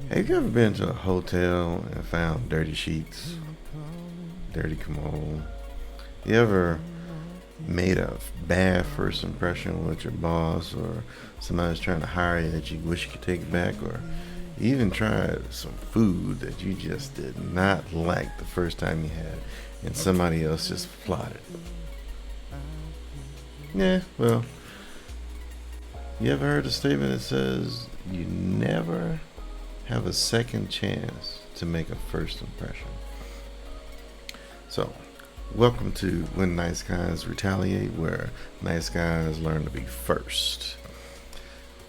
Have you ever been to a hotel and found dirty sheets, dirty commode? You ever made a bad first impression with your boss or somebody's trying to hire you that you wish you could take back, or you even tried some food that you just did not like the first time you had and somebody else just plotted? Yeah, well, you ever heard a statement that says you never have a second chance to make a first impression? So, welcome to When Nice Guys Retaliate, where nice guys learn to be first.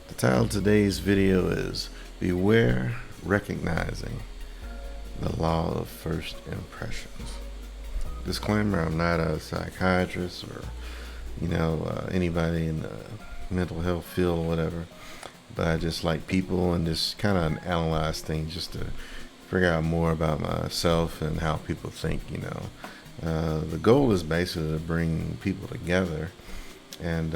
The title of today's video is Beware Recognizing the Law of First Impressions. Disclaimer, I'm not a psychiatrist or, anybody in the mental health field or whatever, but I just like people and just kind of analyze things just to figure out more about myself and how people think. The goal is basically to bring people together and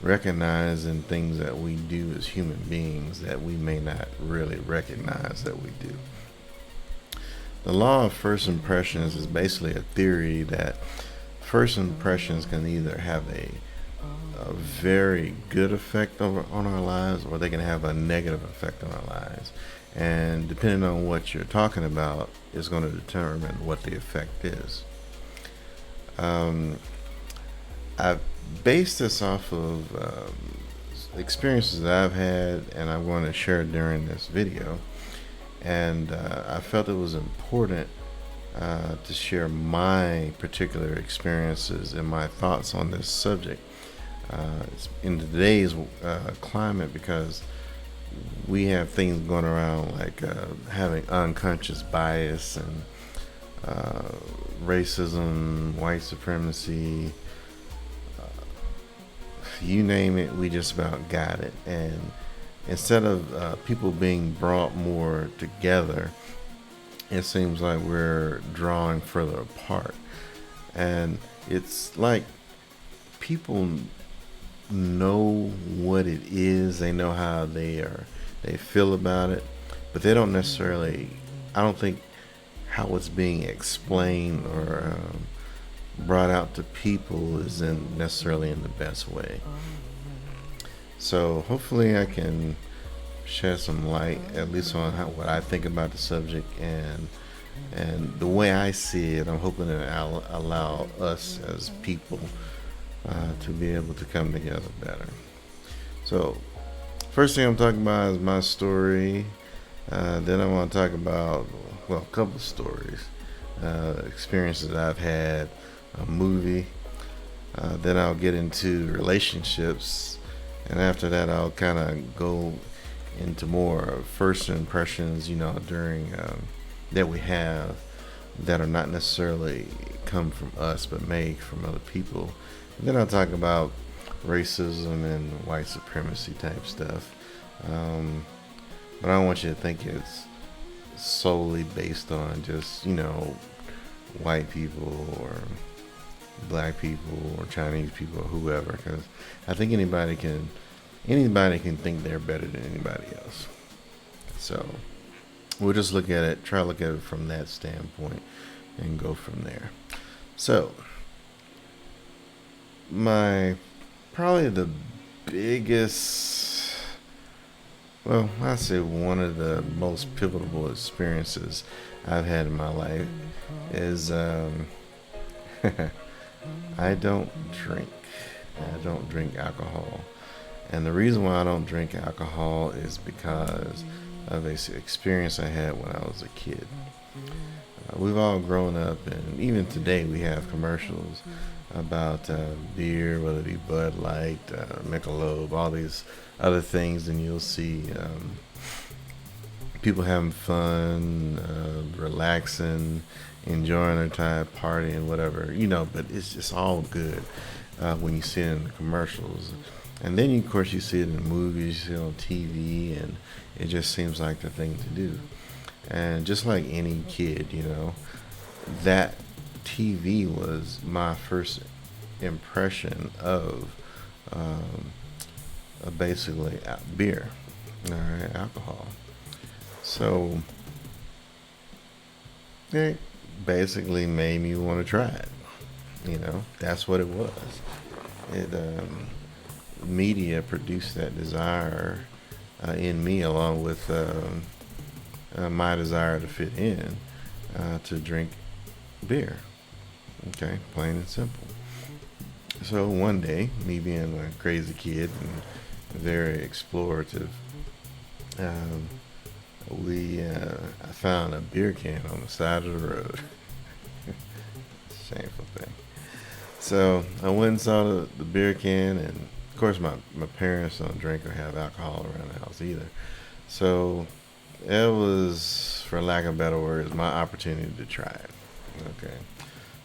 recognize in things that we do as human beings that we may not really recognize that we do. The law of first impressions is basically a theory that first impressions can either have a very good effect on our lives, or they can have a negative effect on our lives. And depending on what you're talking about is going to determine what the effect is. I've based this off of experiences that I've had, and I want to share during this video. And I felt it was important to share my particular experiences and my thoughts on this subject in today's climate, because we have things going around like having unconscious bias and racism, white supremacy, you name it, we just about got it. And instead of people being brought more together, it seems like we're drawing further apart. And it's like people know what it is, they know how they feel about it, but they don't necessarily, I don't think how it's being explained or brought out to people isn't necessarily in the best way. So hopefully I can shed some light at least on what I think about the subject and the way I see it. I'm hoping to allow us as people to be able to come together better. So first thing I'm talking about is my story. Then I want to talk about, a couple of stories, experiences I've had, a movie. Then I'll get into relationships, and after that I'll kind of go into more first impressions, during that we have that are not necessarily come from us but made from other people. And then I'll talk about racism and white supremacy type stuff. But I don't want you to think it's solely based on just, white people or black people or Chinese people or whoever, because I think anybody can think they're better than anybody else. So we'll just try to look at it from that standpoint and go from there. So probably the biggest, I'd say one of the most pivotal experiences I've had in my life is I don't drink. I don't drink alcohol. And the reason why I don't drink alcohol is because of an experience I had when I was a kid. We've all grown up, and even today we have commercials about beer, whether it be Bud Light, Michelob, all these other things, and you'll see people having fun, relaxing, enjoying their time, partying, whatever, but it's just all good when you see it in the commercials. And then, of course, you see it in the movies, you see it on TV, and it just seems like the thing to do. And just like any kid, that TV was my first impression of basically beer, all right, alcohol. So it basically made me want to try it. That's what it was. It Media produced that desire in me, along with my desire to fit in, to drink beer. Okay, plain and simple. So one day, me being a crazy kid and very explorative, um, I found a beer can on the side of the road. Shameful thing. So I went and saw the beer can, and of course my parents don't drink or have alcohol around the house either. So it was, for lack of better words, my opportunity to try it. Okay.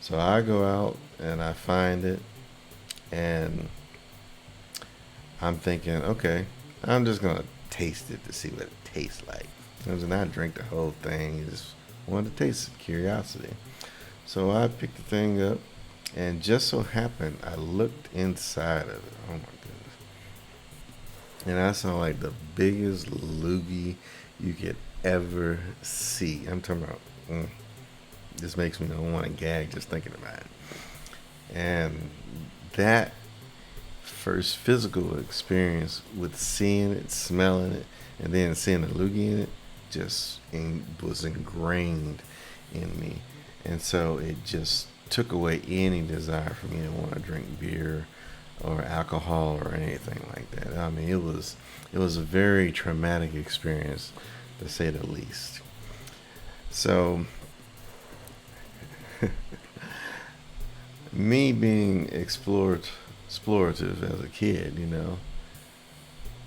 So I go out and I find it, and I'm thinking, okay, I'm just gonna taste it to see what it tastes like. I was not drink the whole thing. Just wanted to taste it, curiosity. So I picked the thing up, and just so happened I looked inside of it. Oh my goodness! And I saw like the biggest loogie you could ever see. I'm talking about. This makes me want to gag just thinking about it. And that first physical experience with seeing it, smelling it, and then seeing the loogie in it was ingrained in me. And so it just took away any desire for me to want to drink beer or alcohol or anything like that. I mean, it was a very traumatic experience, to say the least. So me being explorative as a kid,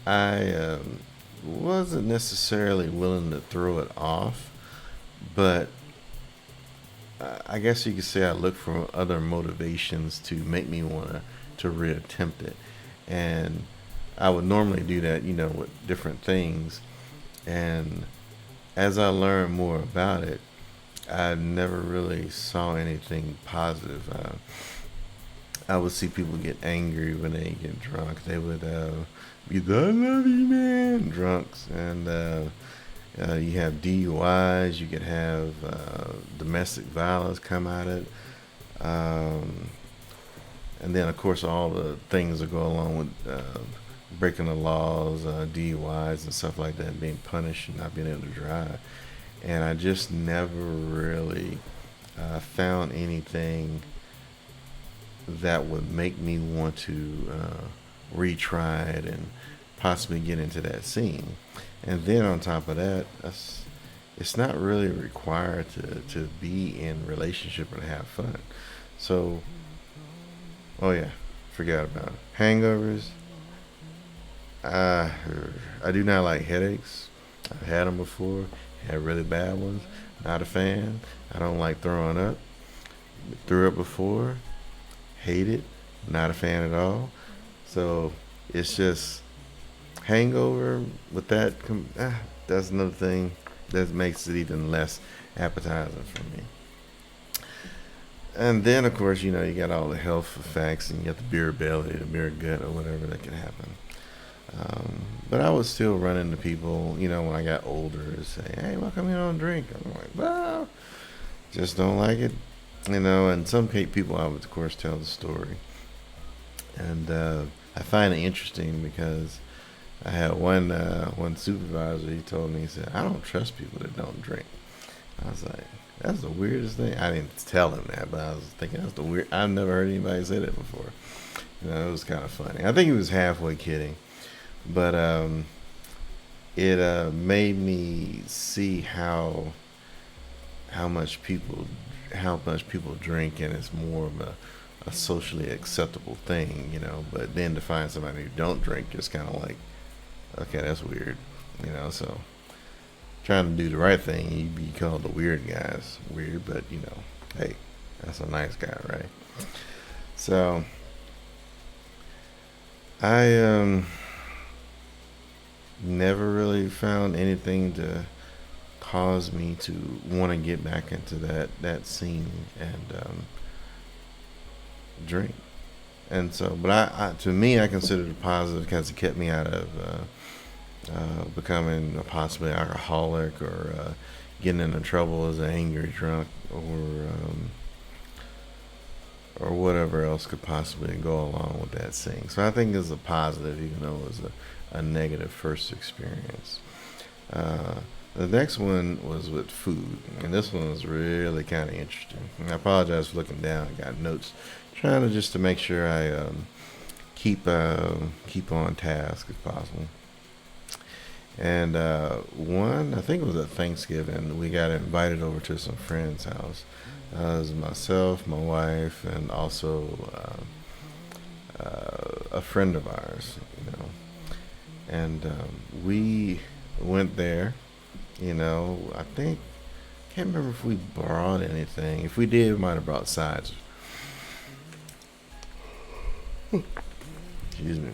I wasn't necessarily willing to throw it off, but I guess you could say I looked for other motivations to make me want to reattempt it, and I would normally do that, with different things. And as I learned more about it, I never really saw anything positive. I would see people get angry when they get drunk. They would be the "I love you, man" drunks, and you have DUIs. You could have domestic violence come out of it, and then of course all the things that go along with breaking the laws, DUIs and stuff like that, being punished and not being able to drive. And I just never really found anything that would make me want to retry it and possibly get into that scene. And then on top of that, it's not really required to be in relationship or to have fun. So, oh yeah, forgot about it. Hangovers. I I do not like headaches. I've had them before. Had really bad ones. Not a fan. I don't like throwing up. Threw up before. Hate it. Not a fan at all. So it's just hangover with that. That's another thing that makes it even less appetizing for me. And then, of course, you got all the health effects, and you got the beer belly, the beer gut, or whatever that can happen. But I would still run into people, when I got older, and say, "Hey, why come you don't drink?" I'm like, "Well, just don't like it," And some people, I would, of course, tell the story, and I find it interesting because I had one supervisor. He told me, he said, "I don't trust people that don't drink." I was like, "That's the weirdest thing." I didn't tell him that, but I was thinking that's the weird. I've never heard anybody say that before. It was kind of funny. I think he was halfway kidding, but it made me see how much people how much people drink, and it's more of a socially acceptable thing. But then to find somebody who don't drink, it's kind of like, okay, that's weird. So trying to do the right thing, you'd be called the weird guys. Weird, but hey, that's a nice guy, right? So I never really found anything to cause me to want to get back into that scene and drink. And so, but to me, I consider it positive because it kept me out of becoming a possibly alcoholic, or getting into trouble as an angry drunk, or whatever else could possibly go along with that scene. So I think it's a positive, even though it was a negative first experience. Uh, the next one was with food, and this one was really kind of interesting. And I apologize for looking down. I got notes, trying to just to make sure I keep on task if possible. And one, I think it was at Thanksgiving, we got invited over to some friend's house. It was myself, my wife, and also a friend of ours, And we went there, I think, can't remember if we brought anything. If we did, we might have brought sides. Excuse me.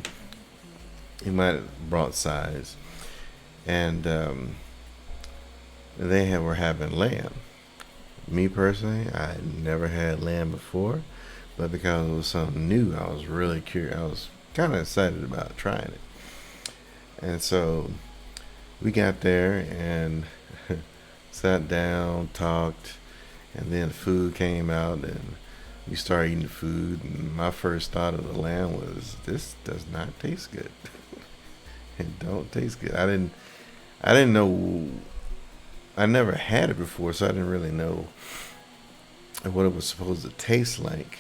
We might have brought sides. And were having lamb. Me personally, I had never had lamb before, but because it was something new, I was really curious. I was kind of excited about trying it. And so we got there and sat down, talked, and then food came out, and we started eating the food. And my first thought of the lamb was, "This does not taste good. It don't taste good." I didn't know. I never had it before, so I didn't really know what it was supposed to taste like.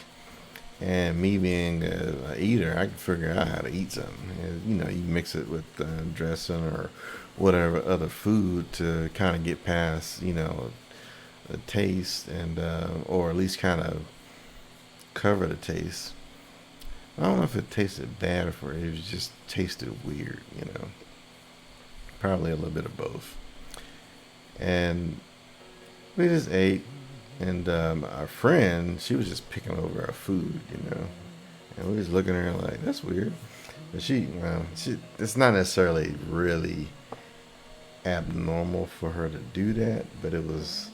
And me being a eater, I could figure out how to eat something. And, you mix it with dressing or whatever other food to kind of get past, the taste, and or at least kind of cover the taste. I don't know if it tasted bad or if it just tasted weird, Probably a little bit of both. And we just ate, and our friend, she was just picking over our food, and we was looking at her like, "That's weird." But it's not necessarily really abnormal for her to do that, but it was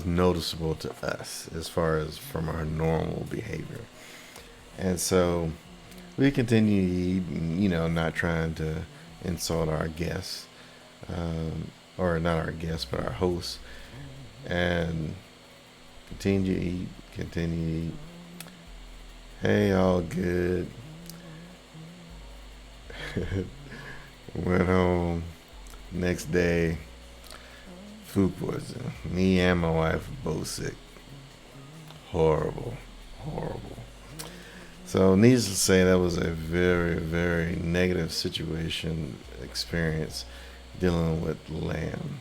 noticeable to us as far as from her normal behavior. And so we continue to eat, and, not trying to insult our guests, or not our guests, but our hosts, and continue to eat, continue to eat. Hey, all good. Went home. Next day, food poisoning. Me and my wife were both sick. Horrible, horrible. So, needless to say, that was a very, very negative experience dealing with lamb.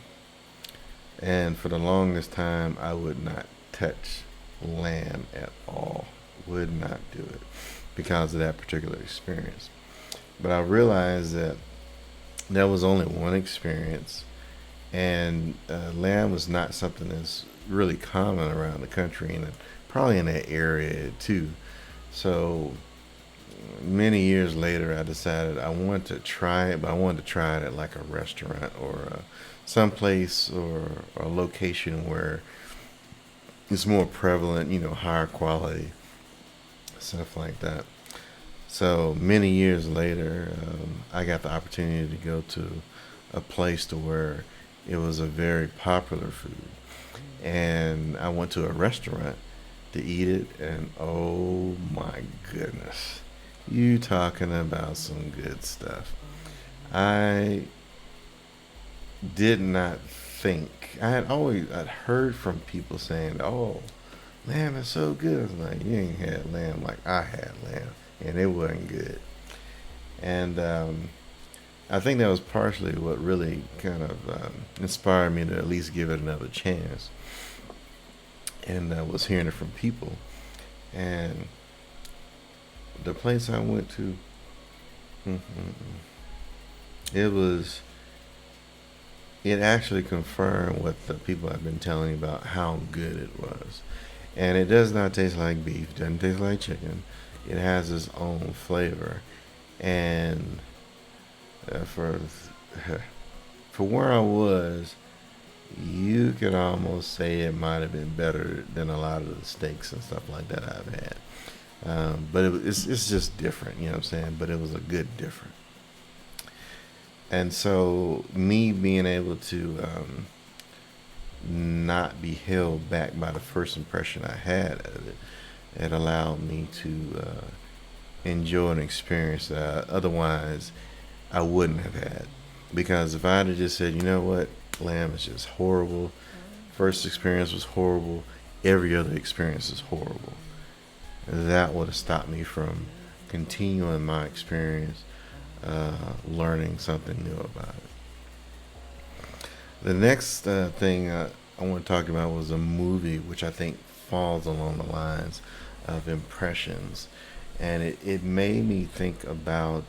And for the longest time, I would not touch lamb at all. Would not do it because of that particular experience. But I realized that was only one experience, and lamb was not something that's really common around the country, and probably in that area too. So many years later, I decided I wanted to try it, but I wanted to try it at like a restaurant or some place or a location where it's more prevalent, higher quality, stuff like that. So many years later, I got the opportunity to go to a place to where it was a very popular food, and I went to a restaurant to eat it, and oh my goodness, you talking about some good stuff. I did not think. I'd heard from people saying, "Oh, lamb is so good." I was like, "You ain't had lamb like I had lamb, and it wasn't good." And I think that was partially what really kind of inspired me to at least give it another chance. And I was hearing it from people, and the place I went to, it was. It actually confirmed what the people have been telling me about how good it was. And it does not taste like beef, doesn't taste like chicken. It has its own flavor. And for where I was, you could almost say it might have been better than a lot of the steaks and stuff like that I've had. But it's just different, you know what I'm saying? But it was a good different. And so, me being able to not be held back by the first impression I had of it, it allowed me to enjoy an experience that otherwise I wouldn't have had. Because if I had just said, you know what, Lamb is just horrible, first experience was horrible, every other experience is horrible, that would have stopped me from continuing my experience, learning something new about it. The next thing I want to talk about was a movie which I think falls along the lines of impressions. And it made me think about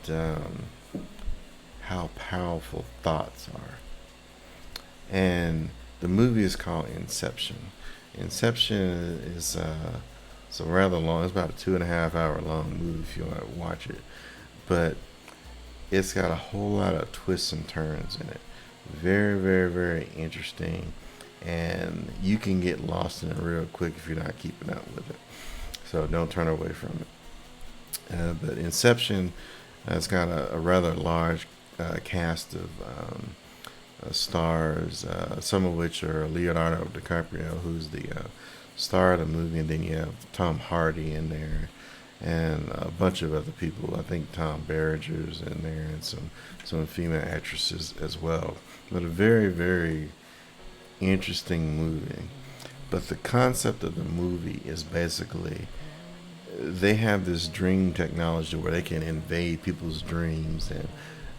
how powerful thoughts are. And the movie is called Inception. Inception is so rather long. It's about a 2.5 hour long movie if you want to watch it. But it's got a whole lot of twists and turns in it. Very, very, very interesting. And you can get lost in it real quick if you're not keeping up with it. So don't turn away from it. But Inception has got a rather large cast of stars, some of which are Leonardo DiCaprio, who's the star of the movie, and then you have Tom Hardy in there, and a bunch of other people. I think Tom Berenger's in there, and some female actresses as well. But a very, very interesting movie. But the concept of the movie is basically they have this dream technology where they can invade people's dreams, and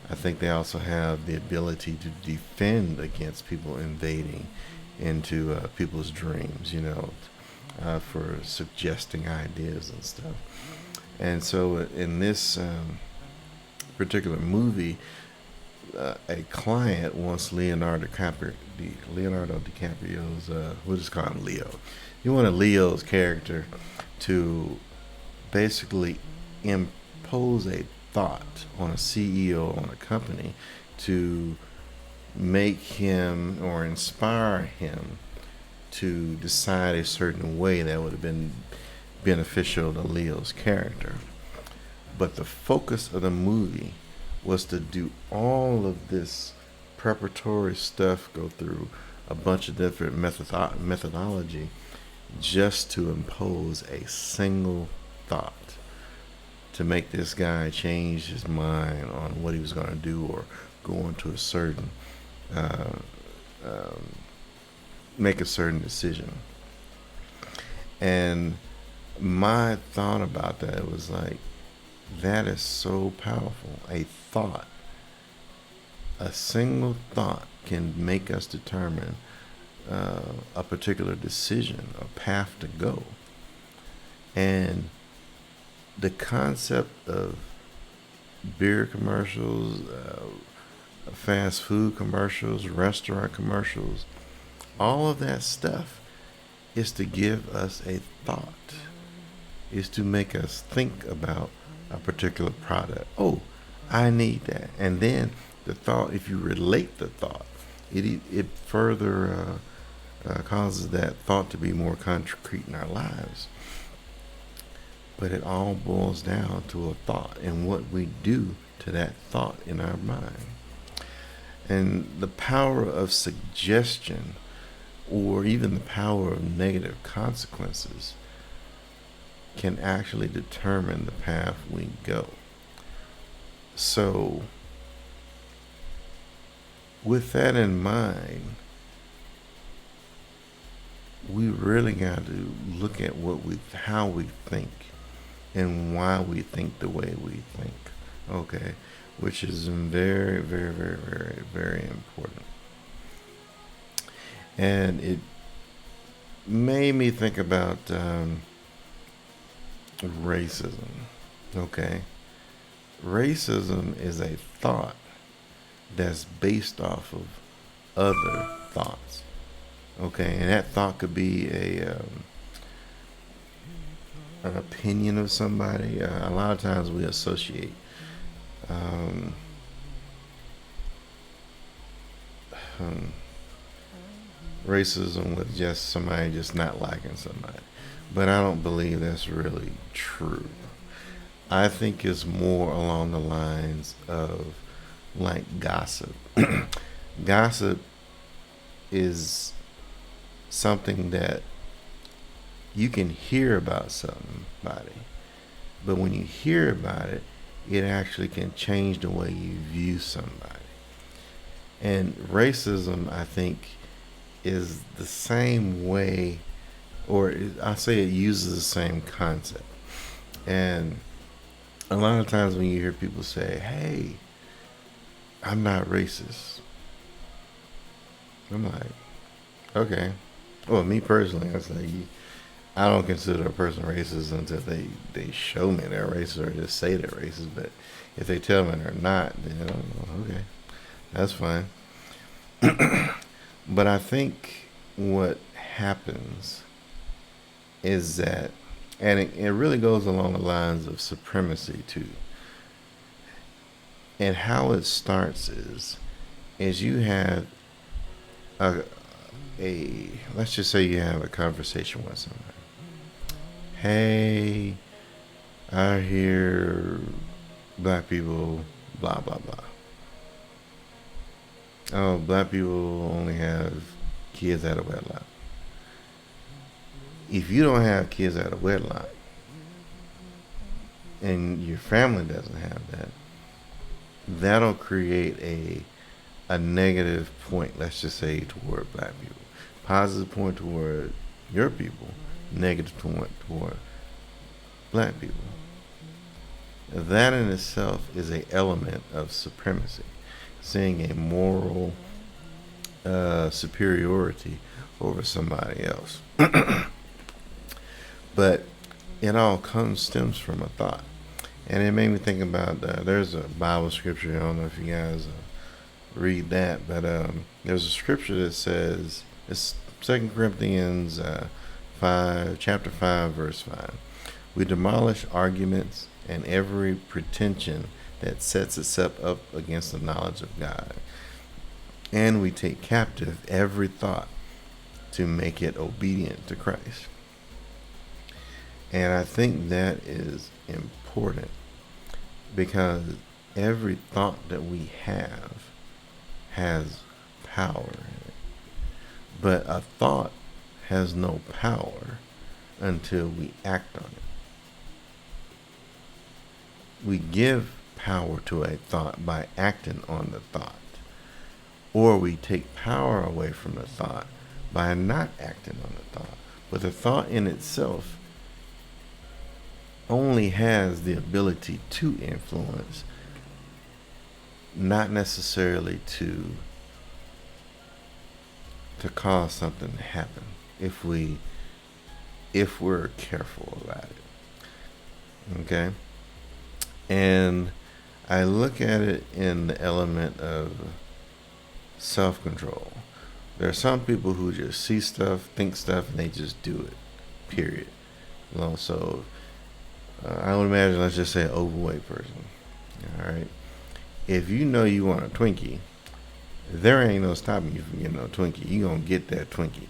I think they also have the ability to defend against people invading into people's dreams, for suggesting ideas and stuff. And so in this particular movie, a client wants Leonardo DiCaprio's, we'll just call him Leo. He wanted Leo's character to basically impose a thought on a CEO on a company to make him or inspire him to decide a certain way that would have been beneficial to Leo's character. But the focus of the movie was to do all of this preparatory stuff, go through a bunch of different methodology just to impose a single thought to make this guy change his mind on what he was going to do or go into a certain uh, um, make a certain decision. And my thought about that was like, that is so powerful. A thought, a single thought can make us determine a particular decision, a path to go. And the concept of beer commercials, fast food commercials, restaurant commercials, all of that stuff is to give us a thought, is to make us think about a particular product. Oh, I need that. And then the thought, if you relate the thought, it further causes that thought to be more concrete in our lives. But it all boils down to a thought and what we do to that thought in our mind. And the power of suggestion, or even the power of negative consequences, can actually determine the path we go. So, with that in mind, we really got to look at how we think and why we think the way we think. Okay, which is very, very, very, very, very important. And it made me think about racism. Okay, racism is a thought that's based off of other thoughts. Okay, and that thought could be an opinion of somebody. A lot of times we associate um, um, racism with just somebody just not liking somebody, but I don't believe that's really true. I think it's more along the lines of like gossip. Gossip is something that you can hear about somebody, but when you hear about it, it actually can change the way you view somebody. And racism, I think, is the same way, or I say it uses the same concept. And a lot of times when you hear people say, "Hey, I'm not racist," I'm like, okay. Well, me personally, I was like, I don't consider a person racist until they show me they're racist or just say they're racist. But if they tell me they're not, then okay, that's fine. But I think what happens is that, and it really goes along the lines of supremacy too. And how it starts is you have a, let's just say you have a conversation with somebody. Hey, I hear black people blah blah blah. Oh, black people only have kids out of wedlock. If you don't have kids out of wedlock and your family doesn't have that, that'll create a negative point, let's just say, toward black people. Positive point toward your people, negative point toward black people. That in itself is an element of supremacy, seeing a moral superiority over somebody else. But it all stems from a thought. And it made me think about, there's a Bible scripture, I don't know if you guys read that, but there's a scripture that says, it's 2 Corinthians 5, chapter 5, verse 5. We demolish arguments and every pretension that sets itself up against the knowledge of God. And we take captive every thought to make it obedient to Christ. And I think that is important because every thought that we have has power in it. But a thought has no power until we act on it. We give power to a thought by acting on the thought. Or we take power away from the thought by not acting on the thought. But the thought in itself only has the ability to influence, not necessarily to cause something to happen if we're careful about it. Okay? And I look at it in the element of self-control. There are some people who just see stuff, think stuff, and they just do it. Period. So I would imagine, let's just say, an overweight person. All right. If you know you want a Twinkie, there ain't no stopping you from getting no Twinkie. You gonna get that Twinkie.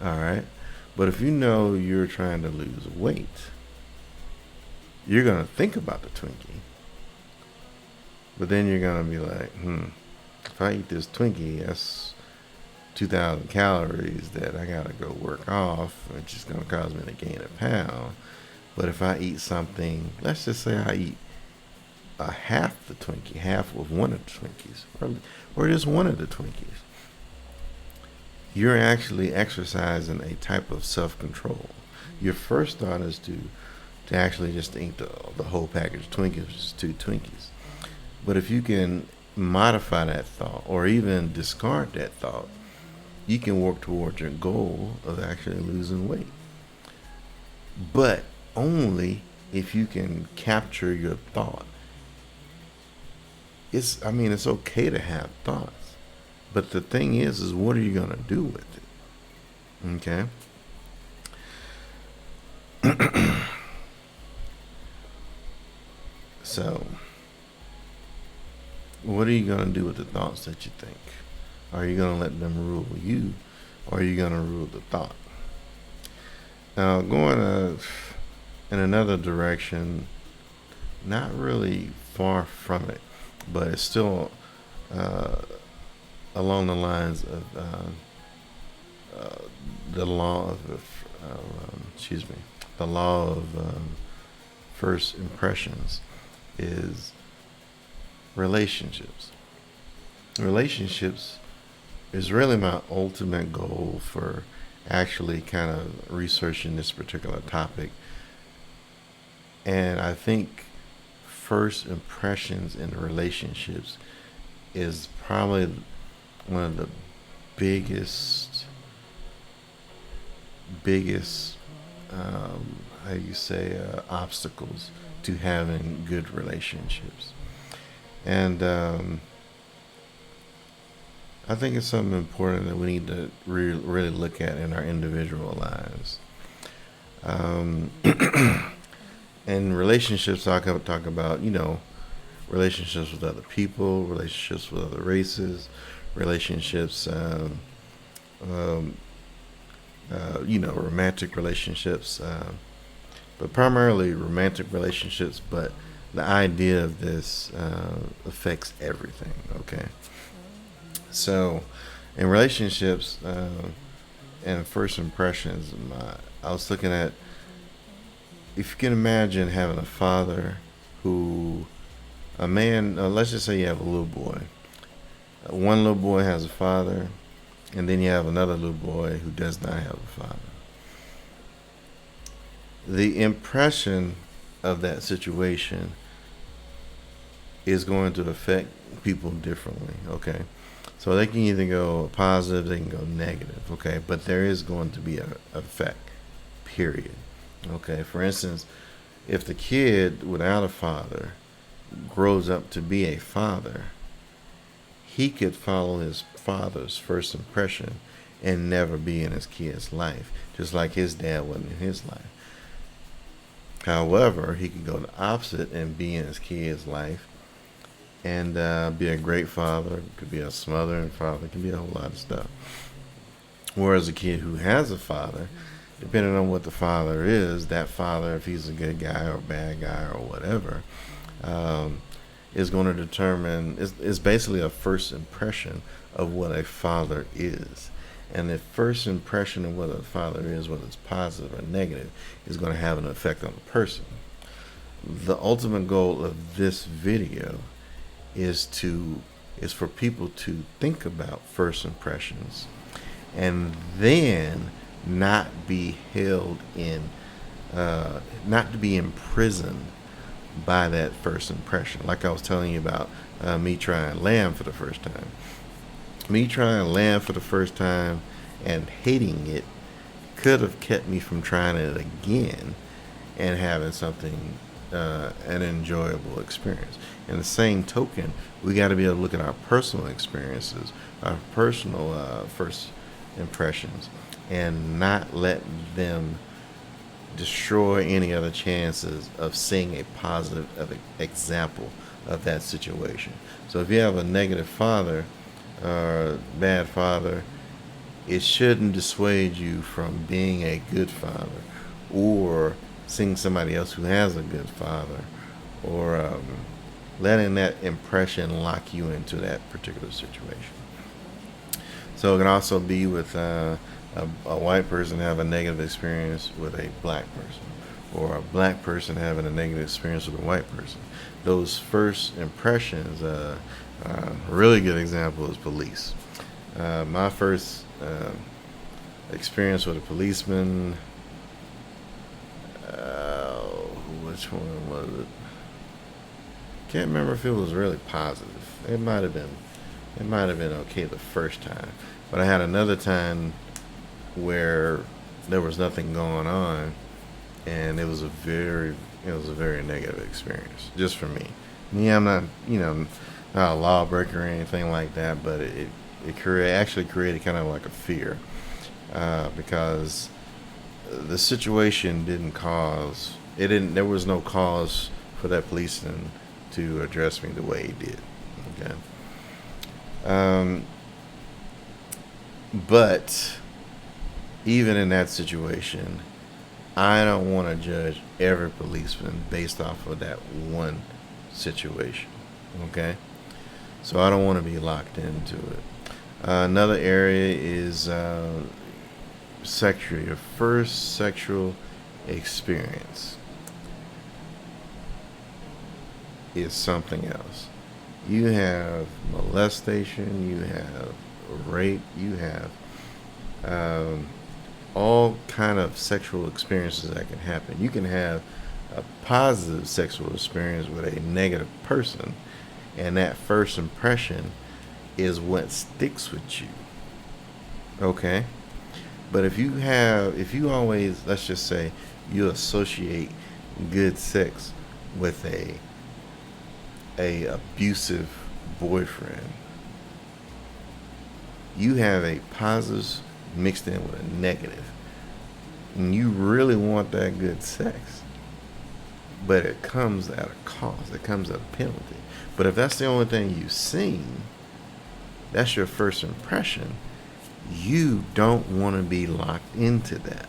All right. But if you know you're trying to lose weight, you're gonna think about the Twinkie. But then you're gonna be like, if I eat this Twinkie, that's 2,000 calories that I gotta go work off, which is gonna cause me to gain a pound. But if I eat something, let's just say I eat a half the Twinkie, half of one of the Twinkies, or just one of the Twinkies, you're actually exercising a type of self-control. Your first thought is to actually just eat the whole package of Twinkies, which is 2 Twinkies. But if you can modify that thought or even discard that thought, you can work towards your goal of actually losing weight. But only if you can capture your thought. It's okay to have thoughts, but the thing is what are you going to do with it? Okay. So, what are you going to do with the thoughts that you think? Are you going to let them rule you, or are you going to rule the thought? Now, going in another direction, not really far from it, but it's still uh, along the lines of the law of the law of first impressions is relationships. Relationships is really my ultimate goal for actually kind of researching this particular topic. And I think first impressions in relationships is probably one of the biggest, biggest, how you say, obstacles to having good relationships. And I think it's something important that we need to really look at in our individual lives. Um, and relationships, talk about, relationships with other people, relationships with other races, relationships, um, romantic relationships, but primarily romantic relationships. But the idea of this affects everything. Okay, so in relationships and first impressions, I was looking at, if you can imagine having a father who, a man, let's just say you have a little boy. One little boy has a father, and then you have another little boy who does not have a father. The impression of that situation is going to affect people differently, okay? So they can either go positive, they can go negative, okay? But there is going to be an effect, period. Okay, for instance, if the kid without a father grows up to be a father, he could follow his father's first impression and never be in his kid's life, just like his dad wasn't in his life. However, he could go the opposite and be in his kid's life and be a great father, could be a smothering father, could be a whole lot of stuff. Whereas a kid who has a father, depending on what the father is, that father, if he's a good guy or bad guy or whatever, is going to determine, is basically a first impression of what a father is. And the first impression of what a father is, whether it's positive or negative, is going to have an effect on the person. The ultimate goal of this video is for people to think about first impressions and then not be held in, not to be imprisoned by that first impression. Like I was telling you about me trying lamb for the first time. Me trying lamb for the first time and hating it could have kept me from trying it again and having something, an enjoyable experience. In the same token, we got to be able to look at our personal experiences, our personal first impressions, and not let them destroy any other chances of seeing a positive example of that situation. So if you have a negative father or bad father, it shouldn't dissuade you from being a good father or seeing somebody else who has a good father, or letting that impression lock you into that particular situation. So it can also be with a white person have a negative experience with a black person, or a black person having a negative experience with a white person. Those first impressions, a really good example is police. My first experience with a policeman, which one was it? Can't remember if it was really positive. It might have been okay the first time, but I had another time where there was nothing going on, and it was a very negative experience just for me. I'm not not a lawbreaker or anything like that, but it actually created kind of like a fear, because the situation there was no cause for that policeman to address me the way he did. Okay. But even in that situation, I don't want to judge every policeman based off of that one situation. Okay? So I don't want to be locked into it. Another area is sexual, your first sexual experience is something else. You have molestation, you have rape, you have um, all kind of sexual experiences that can happen. You can have a positive sexual experience with a negative person, and that first impression is what sticks with you. Okay? But if you always, let's just say, you associate good sex with a abusive boyfriend, you have a positive mixed in with a negative, and you really want that good sex, but it comes at a cost. It comes at a penalty. But if that's the only thing you've seen, that's your first impression. You don't want to be locked into that,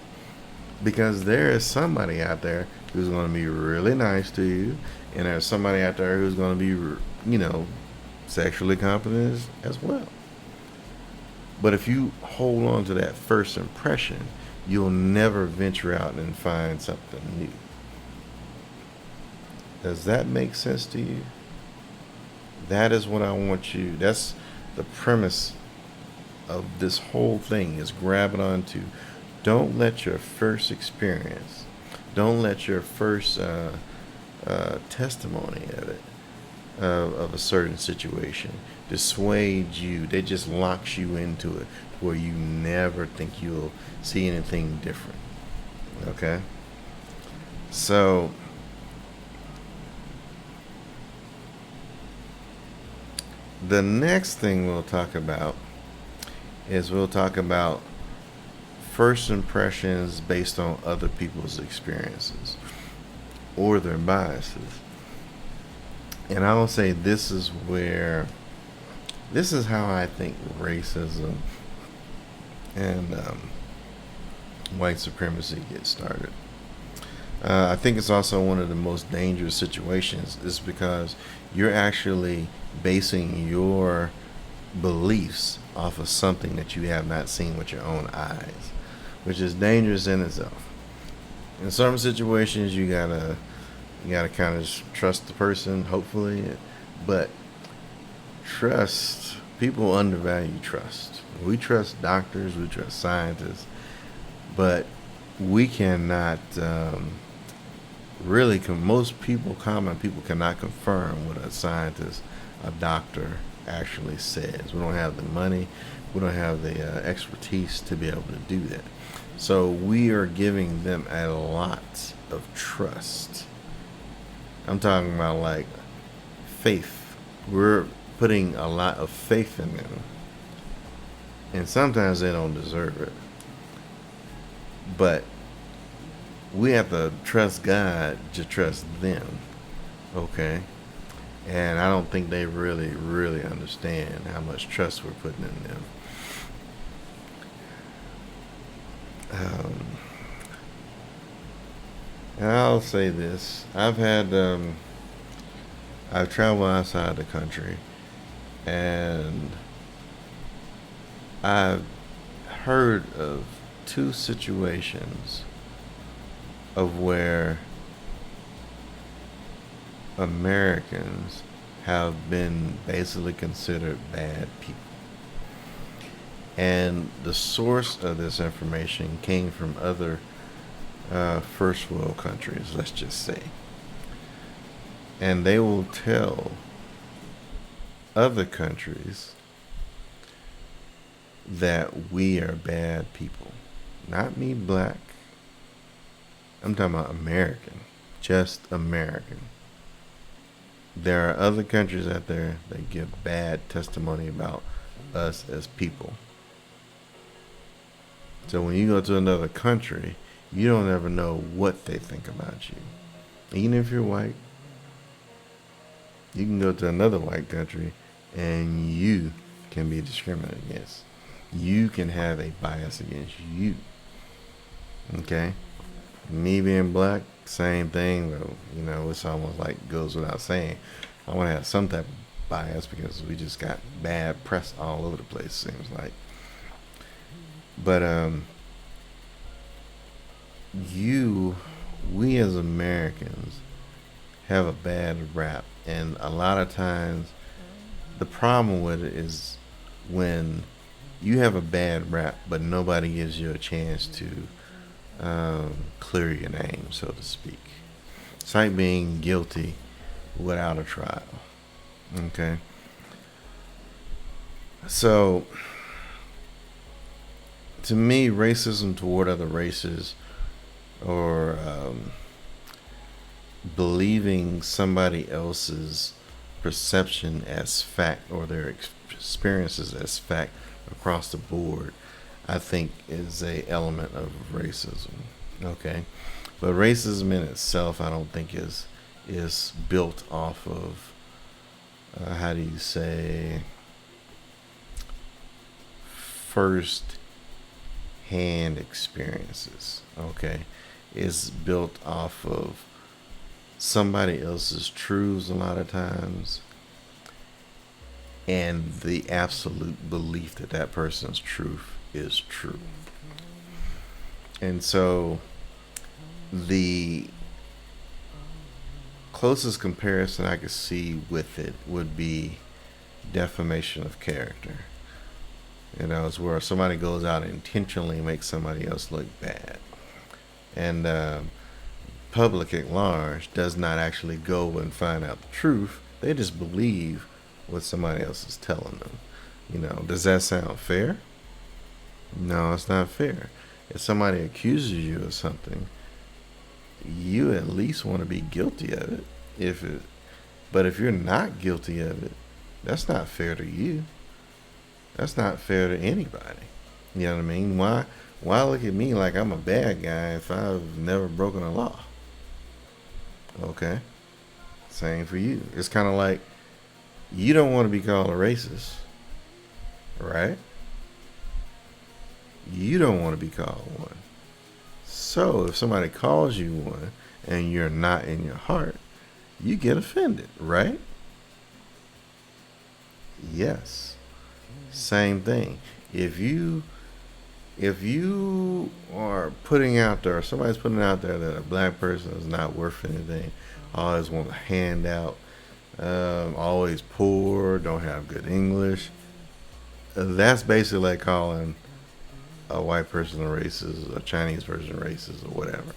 because there is somebody out there who's going to be really nice to you, and there's somebody out there who's going to be, sexually competent as well. But if you hold on to that first impression, you'll never venture out and find something new. Does that make sense to you? That is what I want you. That's the premise of this whole thing, is grabbing onto. Don't let your first experience, don't let your first testimony of it, of a certain situation, dissuade you. They just locks you into it where you never think you'll see anything different. Okay? So, the next thing we'll talk about is we'll talk about first impressions based on other people's experiences or their biases. And I will say this is how I think racism and white supremacy gets started. I think it's also one of the most dangerous situations, is because you're actually basing your beliefs off of something that you have not seen with your own eyes, which is dangerous in itself. In some situations, you gotta kind of trust the person, hopefully, but people undervalue trust. We trust doctors, we trust scientists, but we cannot common people cannot confirm what a scientist, a doctor actually says. We don't have the money, we don't have the expertise to be able to do that. So we are giving them a lot of trust. I'm talking about like faith. We're putting a lot of faith in them. And sometimes they don't deserve it. But we have to trust God to trust them. Okay? And I don't think they really, really understand how much trust we're putting in them. And I'll say this: I've traveled outside the country, and I've heard of two situations of where Americans have been basically considered bad people. And the source of this information came from other first world countries, let's just say. And they will tell other countries that we are bad people. Not me, black. I'm talking about American. Just American. There are other countries out there that give bad testimony about us as people. So when you go to another country, you don't ever know what they think about you. Even if you're white, you can go to another white country and you can be discriminated against. You can have a bias against you. Okay? Me being black, same thing, but it's almost like goes without saying. I want to have some type of bias because we just got bad press all over the place, seems like. But you, we as Americans have a bad rap, and a lot of times the problem with it is when you have a bad rap, but nobody gives you a chance to clear your name, so to speak. It's like being guilty without a trial. Okay. So, to me, racism toward other races or believing somebody else's perception as fact or their experiences as fact across the board, I think is a element of racism. Okay, but racism in itself, I don't think is built off of how do you say first hand experiences. Okay, it's built off of somebody else's truths a lot of times and the absolute belief that that person's truth is true. And so the closest comparison I could see with it would be defamation of character. You know, it's where somebody goes out and intentionally makes somebody else look bad. And public at large does not actually go and find out the truth. They just believe what somebody else is telling them. You know, does that sound fair? No, it's not fair. If somebody accuses you of something, you at least want to be guilty of it. But if you're not guilty of it, that's not fair to you. That's not fair to anybody. You know what I mean? Why look at me like I'm a bad guy if I've never broken a law? Okay. Same for you. It's kind of like you don't want to be called a racist, right? You don't want to be called one. So if somebody calls you one and you're not in your heart, you get offended, right? Yes. Same thing. If you are putting out there, or somebody's putting out there that a black person is not worth anything, always want a handout, always poor, don't have good English, that's basically like calling a white person a racist, a Chinese person racist, or whatever.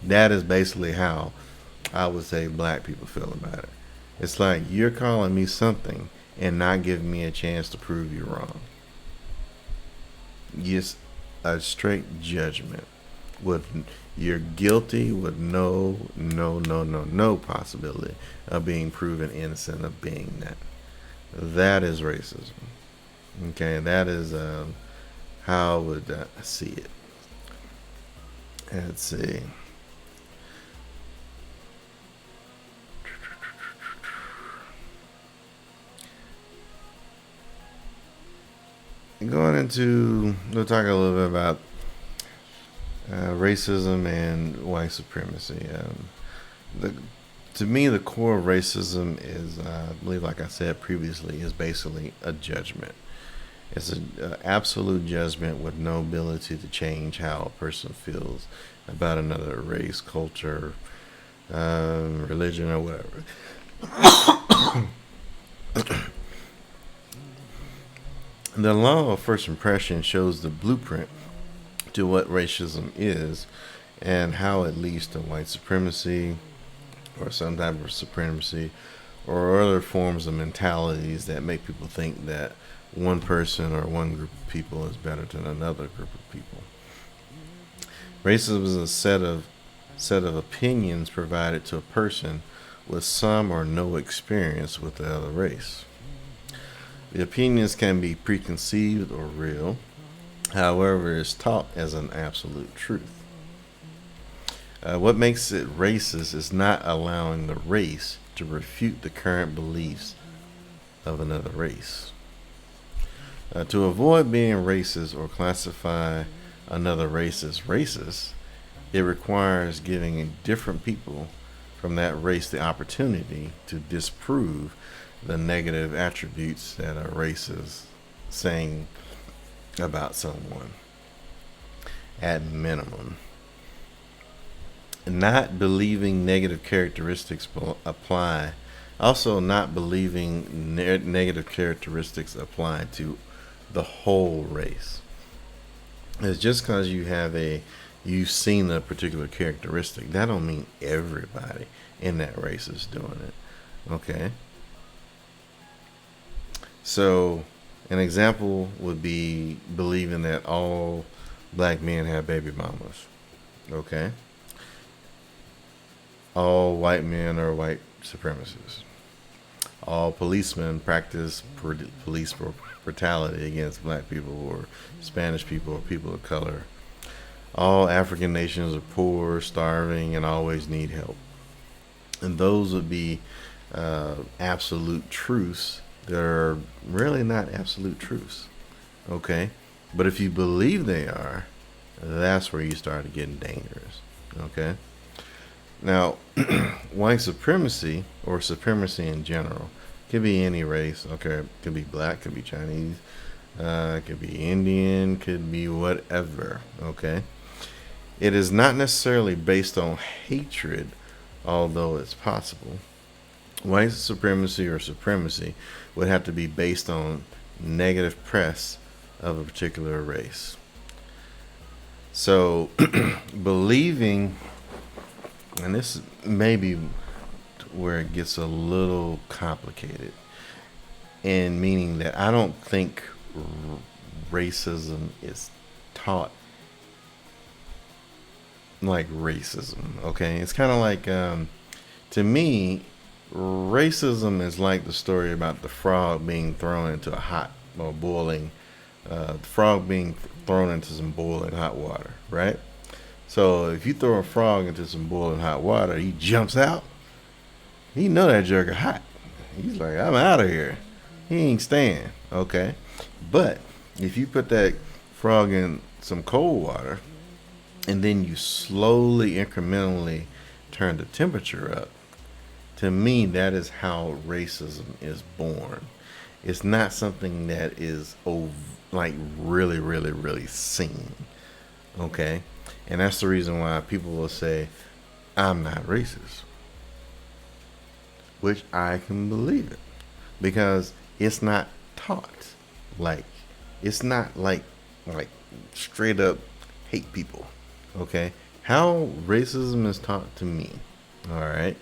That is basically how I would say black people feel about it. It's like you're calling me something and not giving me a chance to prove you wrong. Just a straight judgment. You're guilty with no possibility of being proven innocent of being that. That is racism. Okay, that is how I would see it. Let's see. We'll talk a little bit about racism and white supremacy. To me, the core of racism is, I believe, like I said previously, is basically a judgment. It's an absolute judgment with no ability to change how a person feels about another race, culture, religion, or whatever. The law of first impression shows the blueprint to what racism is and how it leads to white supremacy or some type of supremacy or other forms of mentalities that make people think that one person or one group of people is better than another group of people. Racism is a set of opinions provided to a person with some or no experience with the other race. The opinions can be preconceived or real, however, it's taught as an absolute truth. What makes it racist is not allowing the race to refute the current beliefs of another race. To avoid being racist or classify another race as racist, it requires giving different people from that race the opportunity to disprove the negative attributes that a race is saying about someone at minimum. Not believing negative characteristics apply. Also, not believing negative characteristics apply to the whole race. It's just because you've seen a particular characteristic, that don't mean everybody in that race is doing it. Okay. So, an example would be believing that all black men have baby mamas. Okay. All white men are white supremacists. All policemen practice police brutality against black people or Spanish people or people of color. All African nations are poor, starving, and always need help. And those would be absolute truths. They're really not absolute truths. Okay? But if you believe they are, that's where you start getting dangerous. Okay? Now, white supremacy, or supremacy in general, could be any race. Okay, it could be black, could be Chinese, could be Indian, could be whatever. Okay, it is not necessarily based on hatred, although it's possible. White supremacy or supremacy would have to be based on negative press of a particular race. So, believing, and this may be where it gets a little complicated, in meaning that I don't think racism is taught like racism. Okay, it's kind of like to me, racism is like the story about the frog being thrown into a hot or boiling, the frog being thrown into some boiling hot water, right? So if you throw a frog into some boiling hot water, he jumps out. He know that joker hot. He's like, I'm out of here. He ain't staying. Okay. But if you put that frog in some cold water and then you slowly, incrementally turn the temperature up, to me, that is how racism is born. It's not something that is like really, really, really seen. Okay. And that's the reason why people will say, I'm not racist. Which I can believe it. Because it's not taught. Like, it's not like straight up hate people. Okay? How racism is taught to me, alright,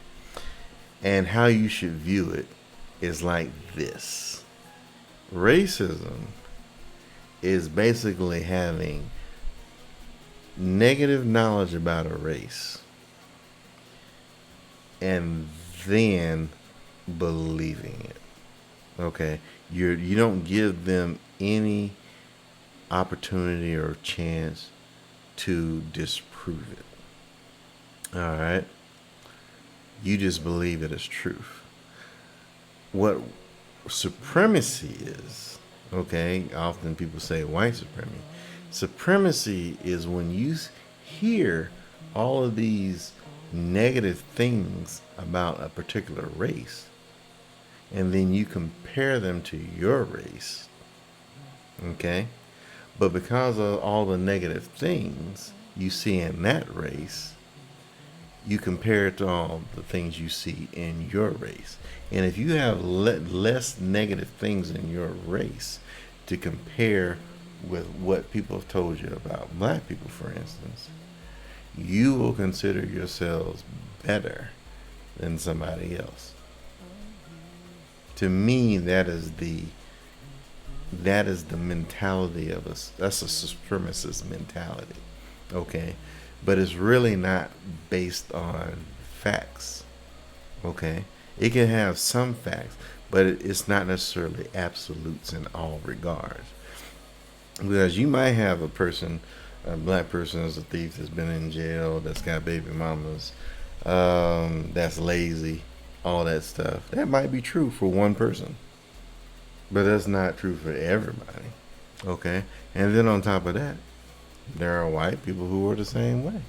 and how you should view it is like this. Racism is basically having negative knowledge about a race and then believing it. Okay, you don't give them any opportunity or chance to disprove it. All right, you just believe it as truth. What supremacy is, okay, often people say white supremacy. Supremacy is when you hear all of these negative things about a particular race and then you compare them to your race. Okay? But because of all the negative things you see in that race, you compare it to all the things you see in your race. And if you have less negative things in your race to compare with what people have told you about black people, for instance, you will consider yourselves better than somebody else. To me, that is the mentality of us. That's a supremacist mentality. Okay? But it's really not based on facts. Okay? It can have some facts, but it's not necessarily absolutes in all regards. Because you might have a black person as a thief that's been in jail, that's got baby mamas, that's lazy, all that stuff. That might be true for one person, but that's not true for everybody. Okay? And then on top of that, there are white people who are the same way.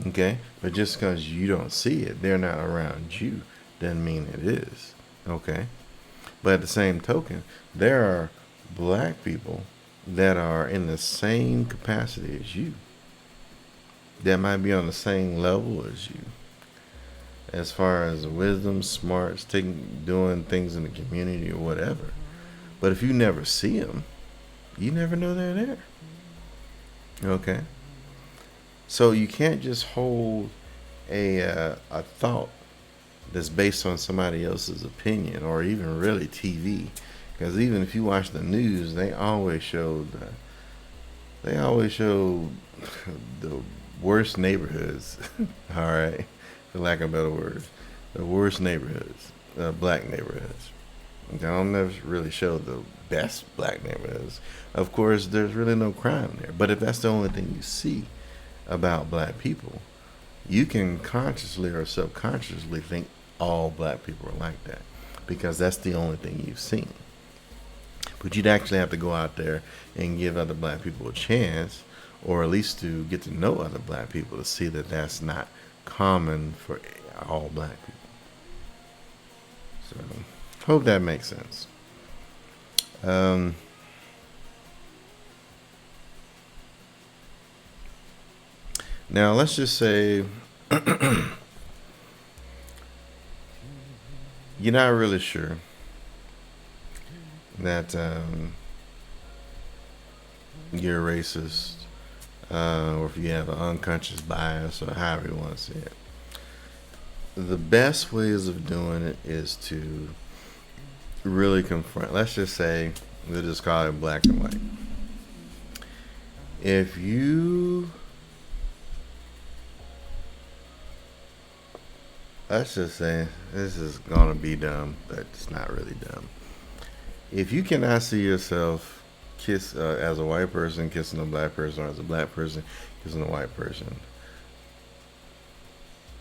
Okay? But just because you don't see it, they're not around you, doesn't mean it is. Okay? But at the same token, there are black people that are in the same capacity as you, that might be on the same level as you, as far as wisdom, smarts, doing things in the community or whatever. But if you never see them, you never know they're there. Okay? So you can't just hold a thought that's based on somebody else's opinion or even really TV. Because even if you watch the news, they always show the worst neighborhoods. All right, for lack of better words, the worst neighborhoods, black neighborhoods. They don't never really show the best black neighborhoods. Of course, there's really no crime there. But if that's the only thing you see about black people, you can consciously or subconsciously think all black people are like that because that's the only thing you've seen. But you'd actually have to go out there and give other black people a chance, or at least to get to know other black people to see that that's not common for all black people. So, hope that makes sense. Um, Now, let's just say you're not really sure that you're racist, or if you have an unconscious bias, or however you want to say it. The best ways of doing it is to really confront. Let's just say, we'll just call it black and white. If you, let's just say, this is gonna be dumb, but it's not really dumb. If you cannot see yourself as a white person kissing a black person, or as a black person kissing a white person,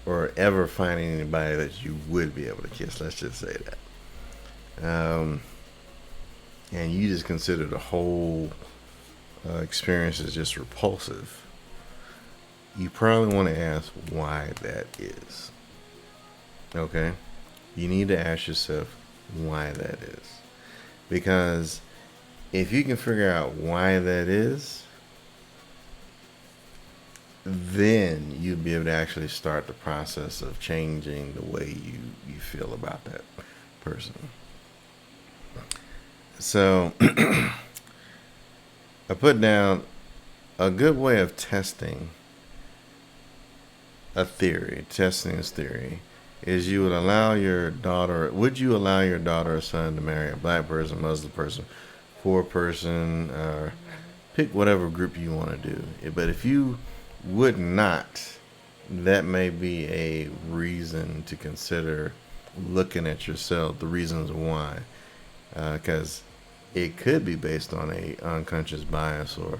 or ever finding anybody that you would be able to kiss, let's just say that, and you just consider the whole experience as just repulsive, you probably want to ask why that is. Okay? You need to ask yourself why that is. Because if you can figure out why that is, then you'll be able to actually start the process of changing the way you feel about that person. So, I put down a good way of testing testing this theory, is you would allow your daughter or son to marry a black person, Muslim person, poor person, or pick whatever group you want to do. But if you would not, that may be a reason to consider looking at yourself, the reasons why. Because it could be based on a unconscious bias or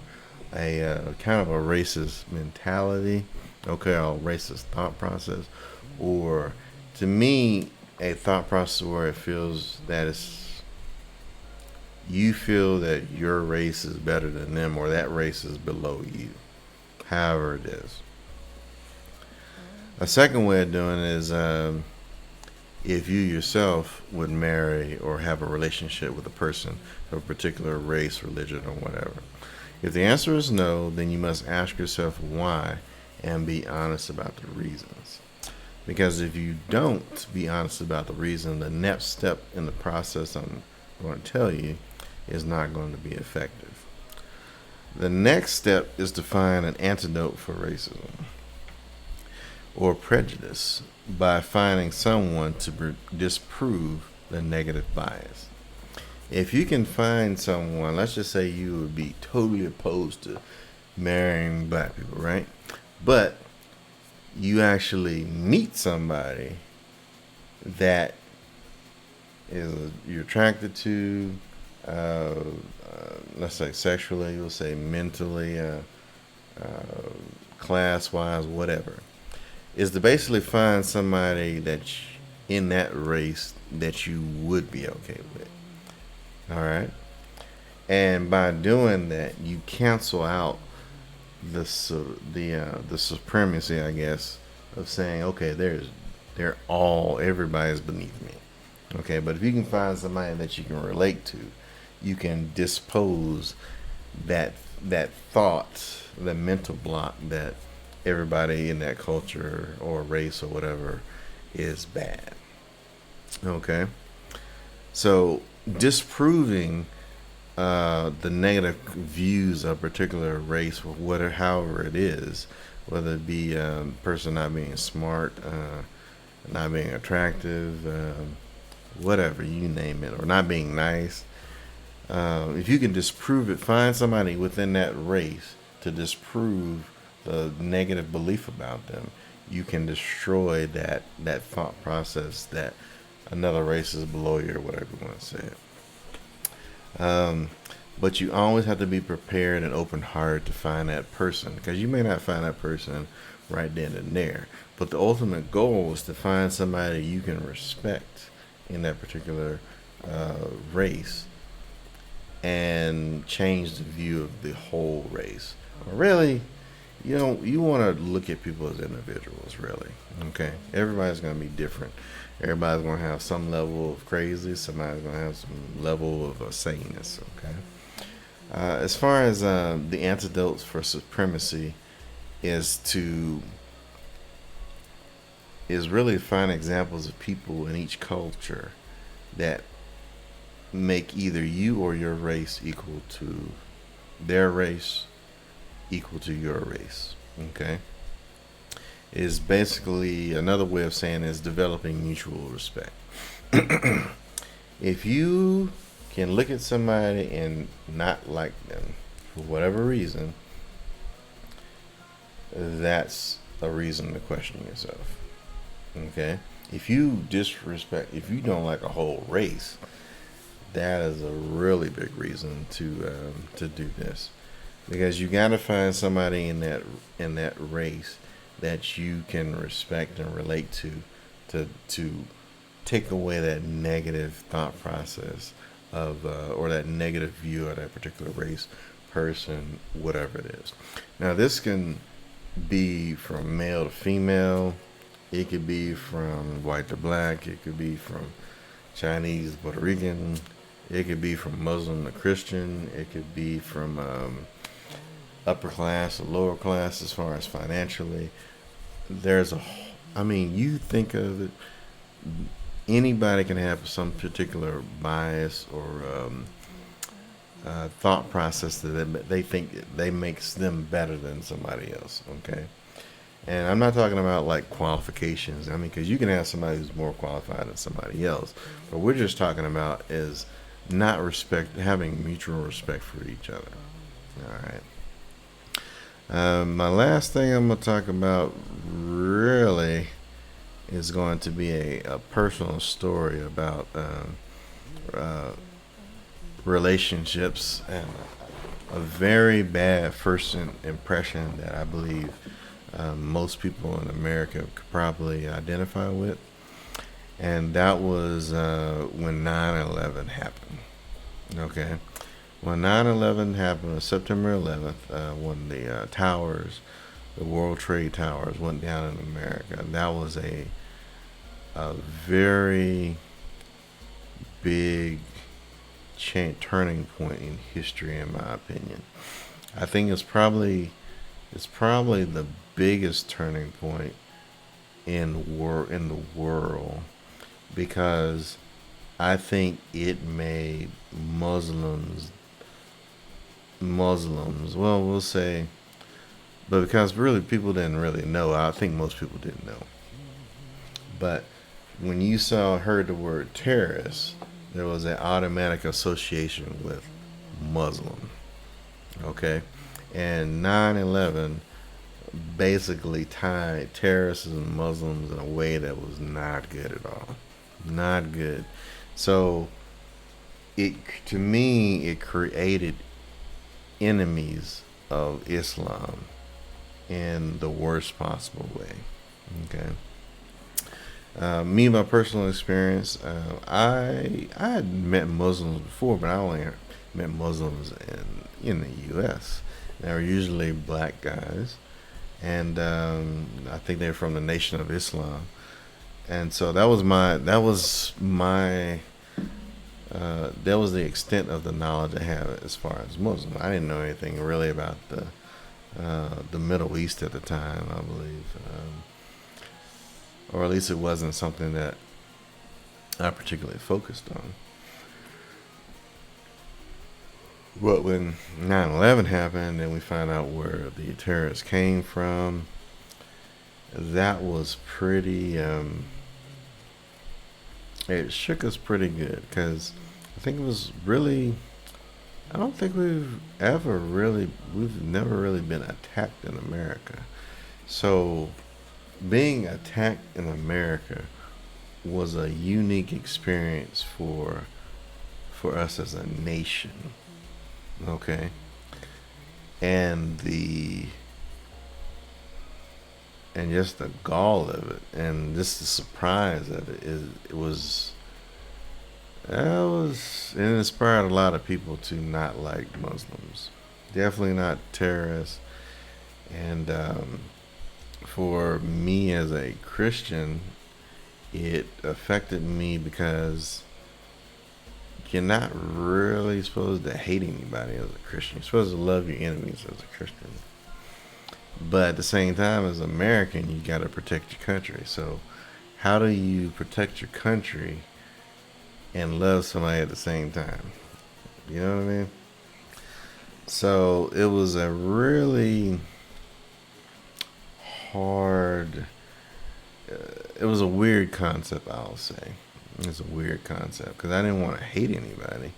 a kind of a racist mentality, okay, or racist thought process, or to me, a thought process where it feels that you feel that your race is better than them, or that race is below you, however it is. A second way of doing it is if you yourself would marry or have a relationship with a person of a particular race, religion, or whatever. If the answer is no, then you must ask yourself why and be honest about the reasons. Because if you don't be honest about the reason, the next step in the process I'm going to tell you is not going to be effective. The next step is to find an antidote for racism or prejudice by finding someone to disprove the negative bias. If you can find someone, let's just say you would be totally opposed to marrying black people, right? But you actually meet somebody that you're attracted to, let's say sexually, we'll say mentally, class-wise, whatever, is to basically find somebody that's in that race that you would be okay with. All right? And by doing that, you cancel out the supremacy, I guess, of saying, okay, everybody's beneath me. Okay, but if you can find somebody that you can relate to, you can dispose that that thought, the mental block that everybody in that culture or race or whatever is bad. Okay, so disproving the negative views of a particular race, whatever, however it is, whether it be a person not being smart, not being attractive, whatever you name it, or not being nice. If you can disprove it, find somebody within that race to disprove the negative belief about them. You can destroy that thought process that another race is below you, or whatever you want to say it. But you always have to be prepared and open hearted to find that person, because you may not find that person right then and there. But the ultimate goal is to find somebody you can respect in that particular race and change the view of the whole race. Really, you want to look at people as individuals, really. Okay, everybody's going to be different. Everybody's going to have some level of crazy. Somebody's going to have some level of saneness. Okay. As far as the antidotes for supremacy is really find examples of people in each culture that make either you or your race equal to their race, equal to your race. Okay, is basically another way of saying is developing mutual respect. If you can look at somebody and not like them for whatever reason, that's a reason to question yourself. Okay, if you don't like a whole race, that is a really big reason to do this, because you got to find somebody in that race that you can respect and relate to take away that negative thought process of or that negative view of that particular race, person, whatever it is. Now this can be from male to female. It could be from white to black. It could be from Chinese to Puerto Rican. It could be from Muslim to Christian. It could be from upper class or lower class as far as financially. You think of it, anybody can have some particular bias or thought process that they think they makes them better than somebody else. Okay. And I'm not talking about like qualifications. Because you can have somebody who's more qualified than somebody else. But we're just talking about is having mutual respect for each other. All right. My last thing I'm going to talk about really is going to be a personal story about relationships and a very bad first impression that I believe most people in America could probably identify with. And that was when 9/11 happened. Okay. When 9/11 happened on September 11th, when the World Trade Towers went down in America, that was a very big turning point in history, in my opinion. I think it's probably the biggest turning point in the world, because I think it made Muslims, well, we'll say, but because really people didn't really know. I think most people didn't know. But when you heard the word terrorist, there was an automatic association with Muslim. Okay, and 9/11 basically tied terrorists and Muslims in a way that was not good at all. Not good. So to me, it created enemies of Islam in the worst possible way. Okay. My personal experience, I had met Muslims before, but I only met Muslims in the U.S. They were usually black guys, and I think they're from the Nation of Islam. And so that was the extent of the knowledge I have as far as Muslim. I didn't know anything really about the Middle East at the time, I believe, or at least it wasn't something that I particularly focused on. But when 9/11 happened and we found out where the terrorists came from, that was pretty. It shook us pretty good because I think it was really. I don't think we've never really been attacked in America. So being attacked in America was a unique experience for us as a nation. Okay, and just the gall of it, and just the surprise of it is it inspired a lot of people to not like Muslims. Definitely not terrorists. And for me as a Christian, it affected me because you're not really supposed to hate anybody as a Christian. You're supposed to love your enemies as a Christian. But at the same time, as an American, you got to protect your country. So, how do you protect your country and love somebody at the same time? You know what I mean? So, it was a really hard, it was a weird concept, I'll say. It's a weird concept because I didn't want to hate anybody.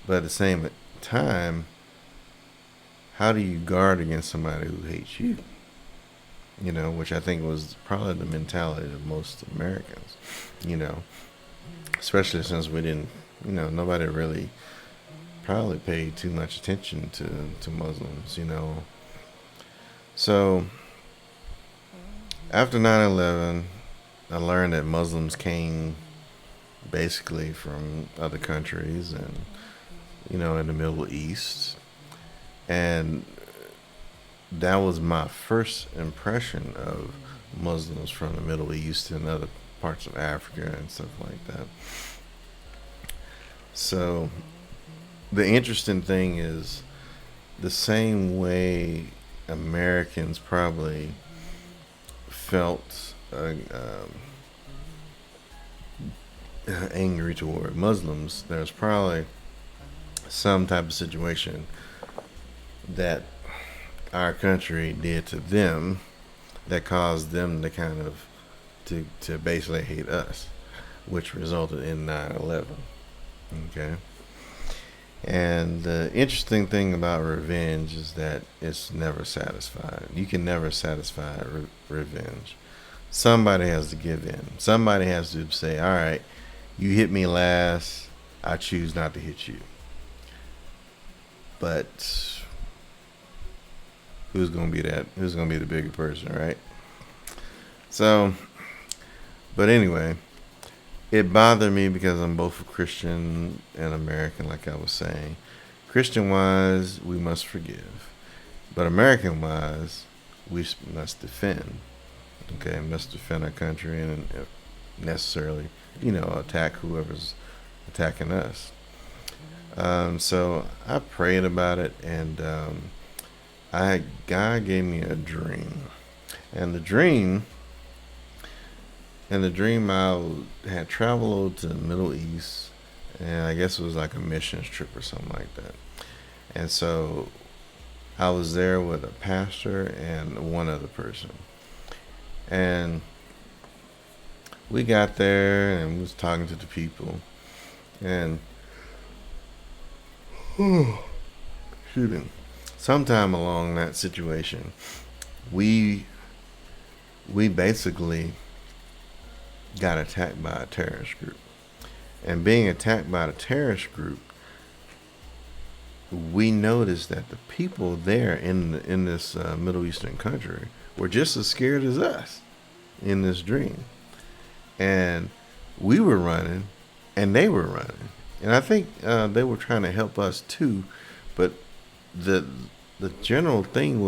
But at the same time, how do you guard against somebody who hates you? You know, which I think was probably the mentality of most Americans, you know, especially since we didn't, nobody really probably paid too much attention to Muslims, you know. So after 9/11, I learned that Muslims came basically from other countries and, in the Middle East. And that was my first impression of Muslims from the Middle East and other parts of Africa and stuff like that. So the interesting thing is the same way Americans probably felt angry toward Muslims, there's probably some type of situation that our country did to them that caused them to kind of to basically hate us, which resulted in 9/11. Okay. And the interesting thing about revenge is that it's never satisfied. You can never satisfy revenge. Somebody has to give in. Somebody has to say, all right, you hit me last, I choose not to hit you. But who's going to be that? Who's going to be the bigger person, right? So, but anyway, it bothered me because I'm both a Christian and American, like I was saying. Christian-wise, we must forgive. But American-wise, we must defend. Okay, must defend our country and if necessarily, attack whoever's attacking us. So I prayed about it, and God gave me a dream, and the dream I had traveled to the Middle East, and I guess it was like a missions trip or something like that. And so I was there with a pastor and one other person, and we got there and we was talking to the people, and shooting. Sometime along that situation, we basically got attacked by a terrorist group. And being attacked by a terrorist group, we noticed that the people there in this Middle Eastern country were just as scared as us in this dream. And we were running, and they were running. And I think they were trying to help us too, but the the general thing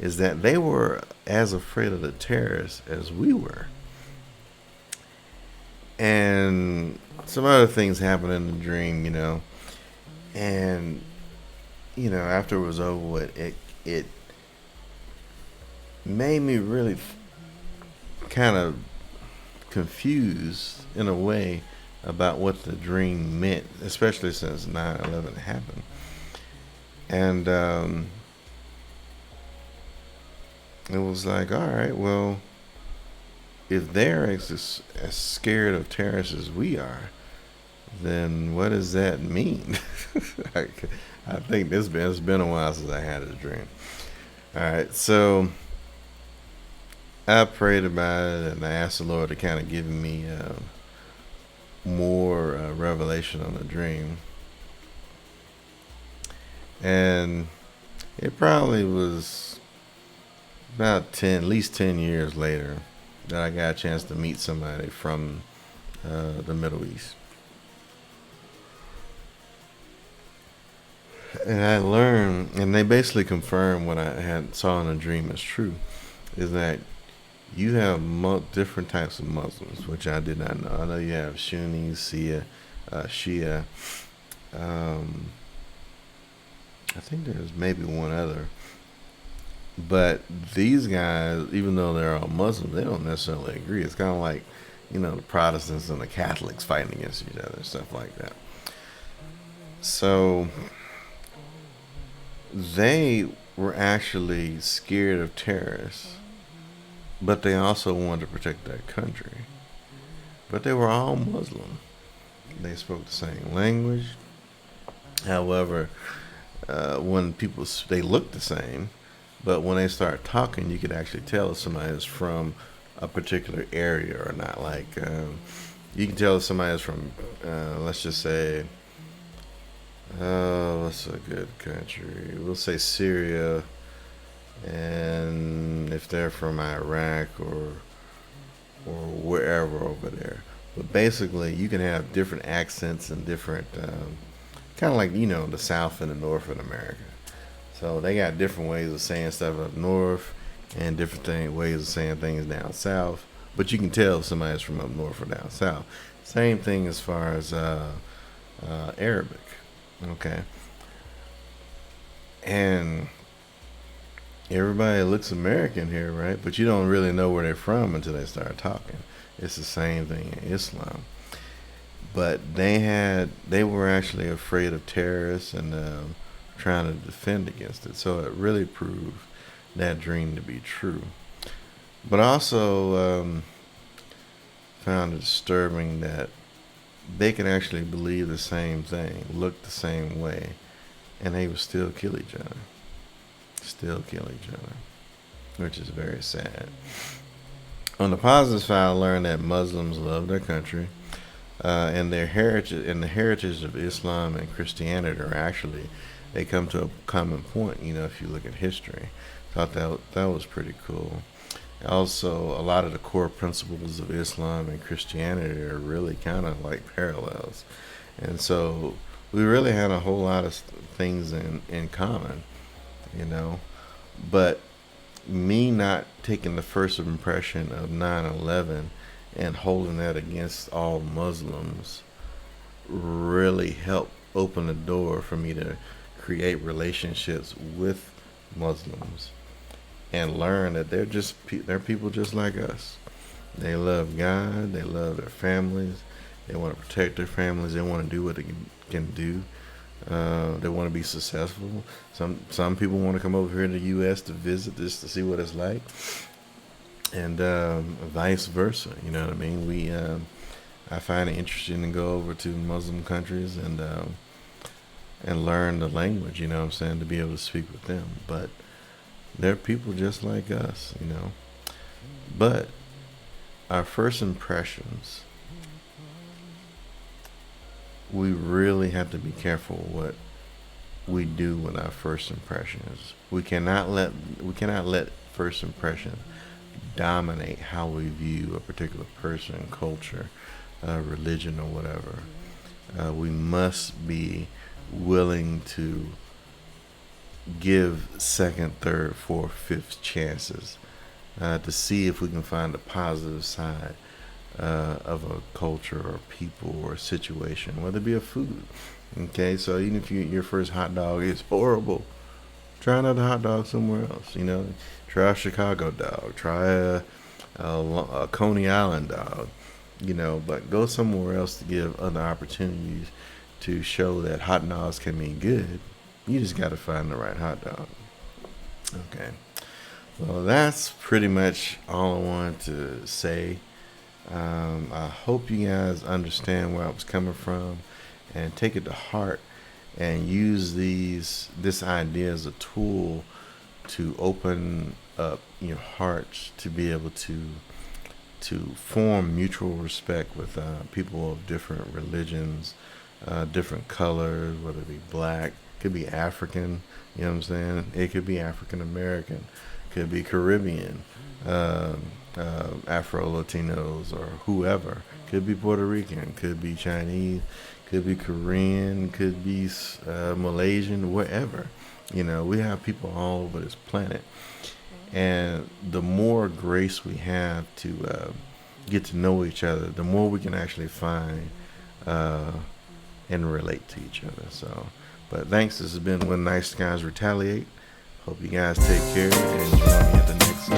is that they were as afraid of the terrorists as we were. And some other things happened in the dream, and after it was over with, it made me really kind of confused in a way about what the dream meant, especially since 9/11 happened. And it was like, all right, well, if they're as scared of terrorists as we are, then what does that mean? I, I think it's been a while since I had a dream. All right, so I prayed about it and I asked the Lord to kind of give me more revelation on the dream. And it probably was about at least 10 years later that I got a chance to meet somebody from the Middle East. And I learned, and they basically confirmed what I had saw in a dream as true, is that you have different types of Muslims, which I did not know. I know you have Sunnis, Shia. Um, I think there's maybe one other. But these guys, even though they're all Muslims, they don't necessarily agree. It's kind of like, the Protestants and the Catholics fighting against each other, stuff like that. So they were actually scared of terrorists, but they also wanted to protect their country. But they were all Muslim. They spoke the same language. However, when they looked the same, but when they start talking, you could actually tell if somebody is from a particular area or not. Like, you can tell if somebody is from, let's just say, what's a good country? We'll say Syria, and if they're from Iraq or wherever over there. But basically, you can have different accents and different, kind of like the South and the North in America. So they got different ways of saying stuff up north and different ways of saying things down south. But you can tell if somebody's from up north or down south. Same thing as far as Arabic. Okay. And everybody looks American here, right? But you don't really know where they're from until they start talking. It's the same thing in Islam. But they were actually afraid of terrorists and trying to defend against it. So it really proved that dream to be true. But also found it disturbing that they can actually believe the same thing, look the same way, and they would still kill each other. Still kill each other, which is very sad. On the positive side, I learned that Muslims love their country, and their heritage and the heritage of Islam and Christianity are actually, they come to a common point. If you look at history, thought that was pretty cool. Also, a lot of the core principles of Islam and Christianity are really kind of like parallels, and so we really had a whole lot of things in common, But me not taking the first impression of 9/11 and holding that against all Muslims really helped open the door for me to create relationships with Muslims and learn that they're people just like us. They love God, they love their families, they want to protect their families, they want to do what they can do. They want to be successful. Some people want to come over here to the U.S. to visit just to see what it's like, and vice versa. You know what I mean? I find it interesting to go over to Muslim countries and learn the language. You know what I'm saying, to be able to speak with them. But they're people just like us. But our first impressions, we really have to be careful what we do with our first impressions. We cannot let first impression dominate how we view a particular person, culture, religion, or whatever. We must be willing to give second, third, fourth, fifth chances to see if we can find a positive side of a culture or people or a situation, whether it be a food. Okay, so even if your first hot dog is horrible, try another hot dog somewhere else. Try a Chicago dog, try a Coney Island dog. But go somewhere else to give other opportunities to show that hot dogs can be good. You just got to find the right hot dog. Okay. Well, that's pretty much all I wanted to say. I hope you guys understand where I was coming from and take it to heart and use this idea as a tool to open up your hearts to be able to form mutual respect with people of different religions, different colors, whether it be black, could be African, you know what I'm saying? It could be African American, could be Caribbean, Afro Latinos, or whoever. Could be Puerto Rican, could be Chinese, could be Korean, could be Malaysian, wherever. We have people all over this planet. And the more grace we have to get to know each other, the more we can actually find and relate to each other. So, but thanks. This has been When Nice Guys Retaliate. Hope you guys take care and join me at the next